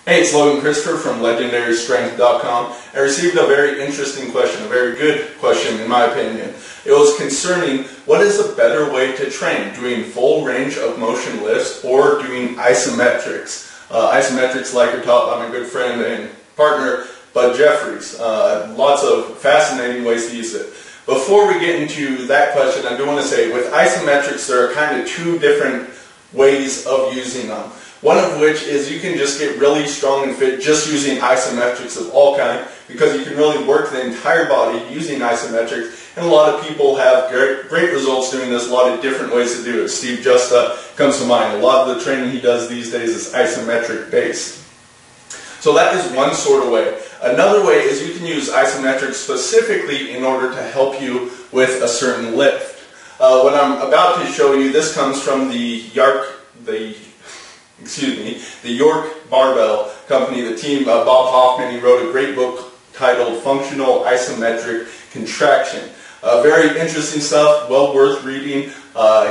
Hey, it's Logan Christopher from LegendaryStrength.com. I received a very interesting question, a very good question in my opinion. It was concerning what is a better way to train, doing full range of motion lifts or doing isometrics. Isometrics, like are taught by my good friend and partner, Bob Jeffries. Lots of fascinating ways to use it. Before we get into that question, I do want to say with isometrics there are kind of two different ways of using them. One of which is you can just get really strong and fit just using isometrics of all kind, because you can really work the entire body using isometrics, and a lot of people have great results doing this, a lot of different ways to do it. Steve Justa comes to mind. A lot of the training he does these days is isometric based. So that is one sort of way. Another way is you can use isometrics specifically in order to help you with a certain lift. What I'm about to show you, this comes from the York Barbell Company, the team, Bob Hoffman. He wrote a great book titled Functional Isometric Contraction. Very interesting stuff, well worth reading.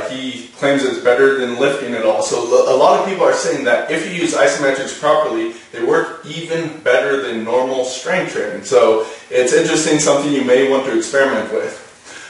He claims it's better than lifting at all. So a lot of people are saying that if you use isometrics properly, they work even better than normal strength training. So it's interesting, something you may want to experiment with.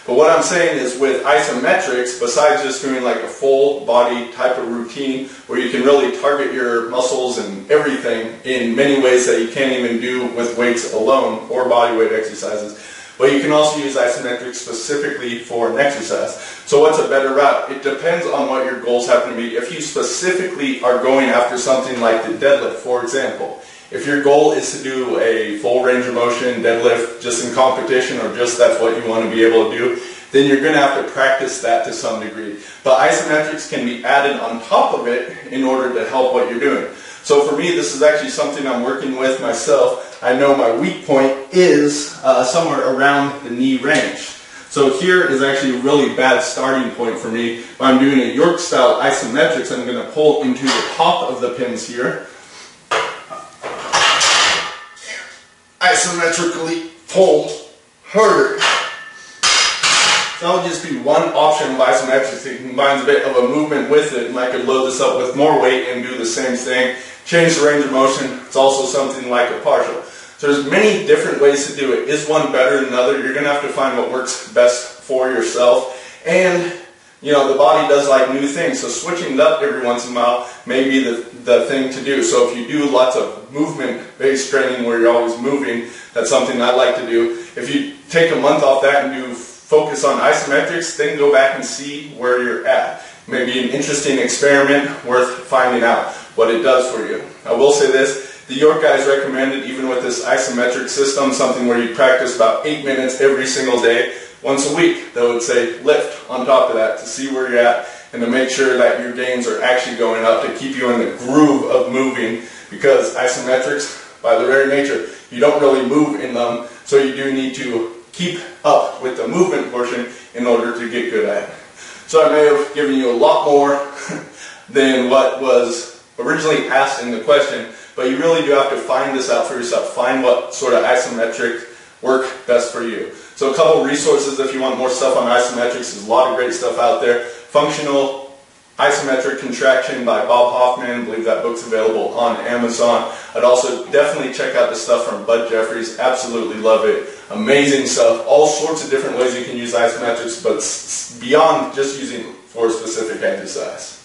But what I'm saying is with isometrics, besides just doing like a full body type of routine where you can really target your muscles and everything in many ways that you can't even do with weights alone or body weight exercises, but you can also use isometrics specifically for an exercise. So what's a better route? It depends on what your goals happen to be. If you specifically are going after something like the deadlift, for example, if your goal is to do a full range of motion deadlift just in competition, or just that's what you want to be able to do, then you're going to have to practice that to some degree. But isometrics can be added on top of it in order to help what you're doing. So for me, this is actually something I'm working with myself. I know my weak point is somewhere around the knee range. So here is actually a really bad starting point for me. If I'm doing a York style isometrics, I'm going to pull into the top of the pins here. Isometrically pull harder. So that would just be one option of isometrics. It combines a bit of a movement with it, and I could load this up with more weight and do the same thing. Change the range of motion. It's also something like a partial. So there's many different ways to do it. Is one better than another? You're going to have to find what works best for yourself. And you know, the body does like new things, so switching it up every once in a while may be the thing to do. So if you do lots of movement-based training where you're always moving, that's something I like to do. If you take a month off that and focus on isometrics, then go back and see where you're at. Maybe an interesting experiment worth finding out what it does for you. I will say this, the York guys recommended, even with this isometric system, something where you practice about 8 minutes every single day. Once a week, they would say lift on top of that to see where you're at and to make sure that your gains are actually going up, to keep you in the groove of moving, because isometrics, by their very nature, you don't really move in them, so you do need to keep up with the movement portion in order to get good at it. So I may have given you a lot more than what was originally asked in the question, but you really do have to find this out for yourself. Find what sort of isometric work best for you. So a couple resources if you want more stuff on isometrics. There's a lot of great stuff out there. Functional Isometric Contraction by Bob Hoffman. I believe that book's available on Amazon. I'd also definitely check out the stuff from Bob Jeffries. Absolutely love it. Amazing stuff. All sorts of different ways you can use isometrics, but beyond just using for a specific exercise.